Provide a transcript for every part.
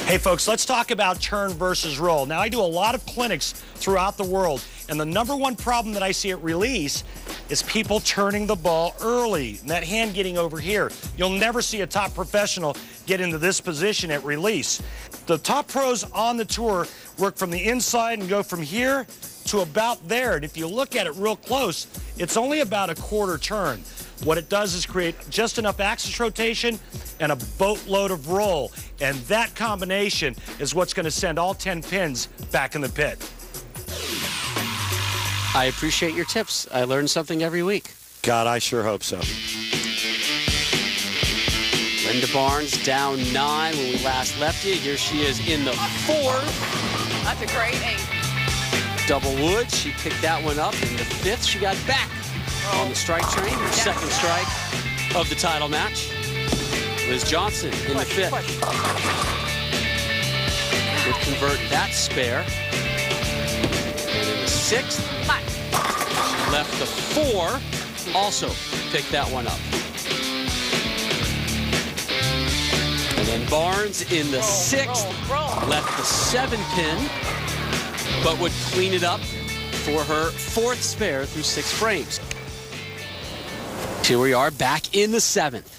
Hey folks, let's talk about turn versus roll. Now I do a lot of clinics throughout the world, and the number one problem that I see at release is people turning the ball early, and that hand getting over here. You'll never see a top professional get into this position at release. The top pros on the tour work from the inside and go from here to about there, and if you look at it real close, it's only about a quarter turn. What it does is create just enough axis rotation and a boatload of roll. And that combination is what's going to send all 10 pins back in the pit. I appreciate your tips. I learn something every week. God, I sure hope so. Linda Barnes down 9 when we last left you. Here she is in the 4th. That's a great 8. Double wood. She picked that one up. In the 5th, she got back on the strike train. Her second strike of the title match. Liz Johnson in the 5th. Would convert that spare. And in the 6th, left the 4. Also picked that one up. And then Barnes in the 6th, left the 7 pin, but would clean it up for her 4th spare through 6 frames. Here we are back in the 7th.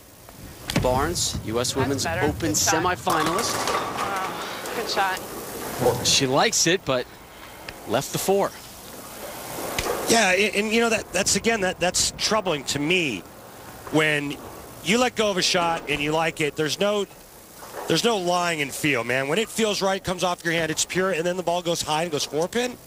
Barnes, U.S. Women's Open semifinalist. Wow, good shot. She likes it, but left the 4. Yeah, and you know that's troubling to me. When you let go of a shot and you like it, there's no lying in feel, man. When it feels right, comes off your hand, it's pure, and then the ball goes high and goes 4 pin.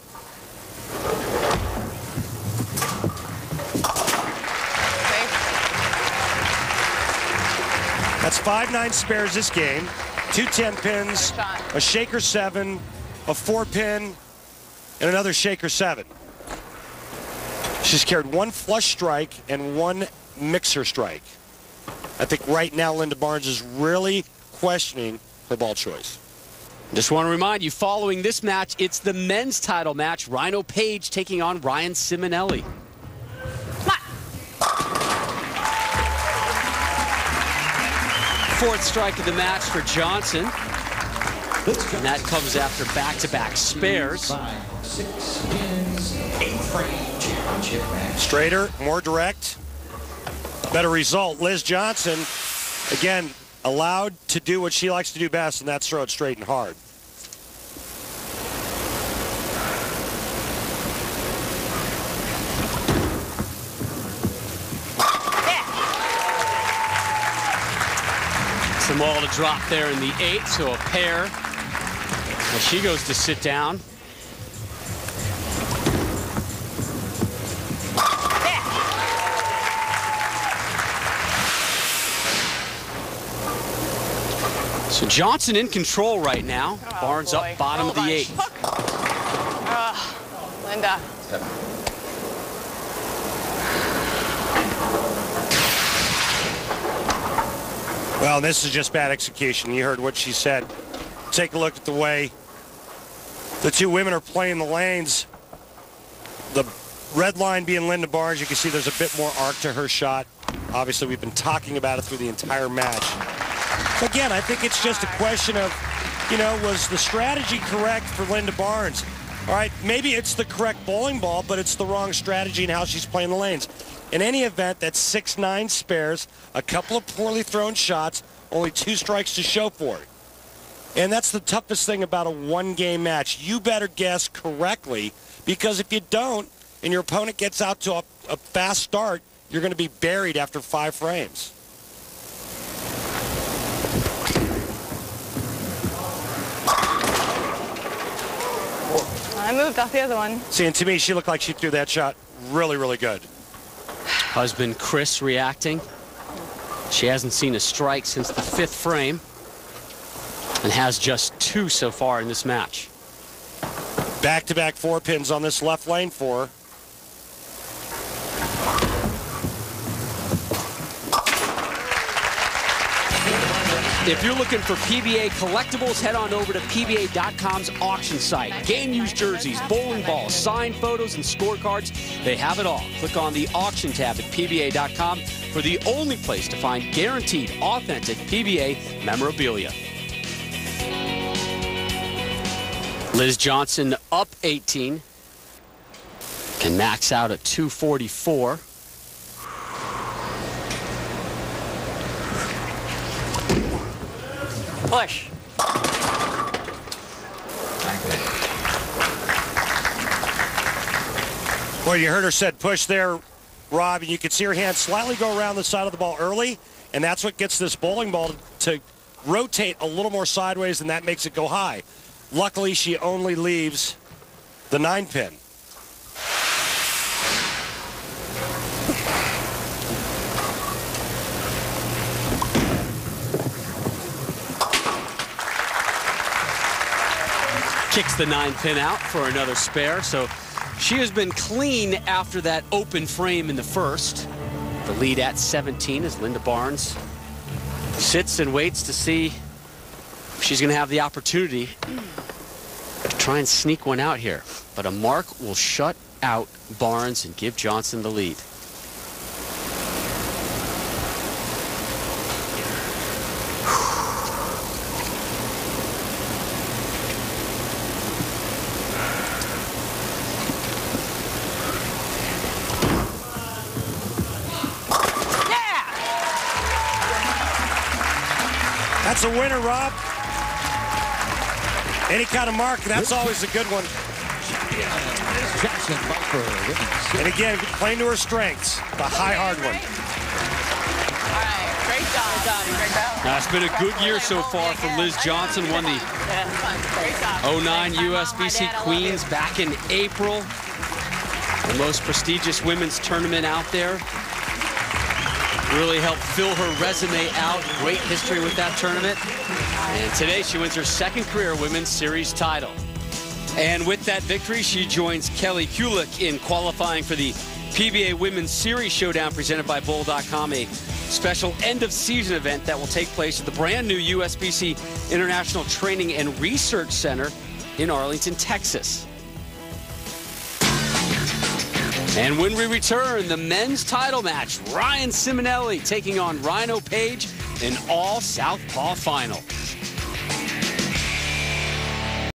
That's 5-9 spares this game, 2 10 pins, a shaker 7, a 4 pin, and another shaker 7. She's carried 1 flush strike and 1 mixer strike. I think right now Linda Barnes is really questioning her ball choice. Just want to remind you, following this match, it's the men's title match. Rhino Page taking on Ryan Simonelli. 4th strike of the match for Johnson. And that comes after back-to-back spares. 5, 6 pins, 8 frame championship match. Straighter, more direct, better result. Liz Johnson, again, allowed to do what she likes to do best, and that's throw it straight and hard. Some ball to drop there in the 8th, so a pair. Well, she goes to sit down. So Johnson in control right now. Oh, Barnes boy. up bottom of the 8th. Linda. Well, this is just bad execution. You heard what she said. Take a look at the way the 2 women are playing the lanes. The red line being Linda Barnes. You can see there's a bit more arc to her shot. Obviously, we've been talking about it through the entire match. Again, I think it's just a question of, was the strategy correct for Linda Barnes? All right, maybe it's the correct bowling ball, but it's the wrong strategy in how she's playing the lanes. In any event, that's 6-9 spares, a couple of poorly thrown shots, only 2 strikes to show for it. And that's the toughest thing about a 1-game match. You better guess correctly, because if you don't, and your opponent gets out to a fast start, you're going to be buried after 5 frames. I moved off the other one. See, and to me, she looked like she threw that shot really, really good. Husband Chris reacting. She hasn't seen a strike since the 5th frame and has just 2 so far in this match. Back-to-back 4 pins on this left lane for her. If you're looking for PBA collectibles, head on over to PBA.com's auction site. Game used jerseys, bowling balls, signed photos, and scorecards. They have it all. Click on the auction tab at PBA.com for the only place to find guaranteed, authentic PBA memorabilia. Liz Johnson up 18. Can max out at 244. Push. Well, you heard her said push there, Rob, and you could see her hand slightly go around the side of the ball early, and that's what gets this bowling ball to rotate a little more sideways, and that makes it go high. Luckily, she only leaves the 9-pin. Kicks the 9-pin out for another spare, so she has been clean after that open frame in the first. The lead at 17 as Linda Barnes sits and waits to see if she's going to have the opportunity to try and sneak one out here. But a mark will shut out Barnes and give Johnson the lead. That's a winner, Rob. Any kind of mark, that's always a good one. And again, playing to her strengths, the high, hard one. All right, great job. It's been a good year so far for Liz Johnson. Won the 09 USBC Queens back in April. The most prestigious women's tournament out there. Really helped fill her resume out. Great history with that tournament. And today she wins her second career Women's Series title. And with that victory, she joins Kelly Kulik in qualifying for the PBA Women's Series Showdown presented by Bowl.com, a special end-of-season event that will take place at the brand-new USBC International Training and Research Center in Arlington, Texas. And when we return, the men's title match, Ryan Simonelli taking on Rhino Page, an all-Southpaw final.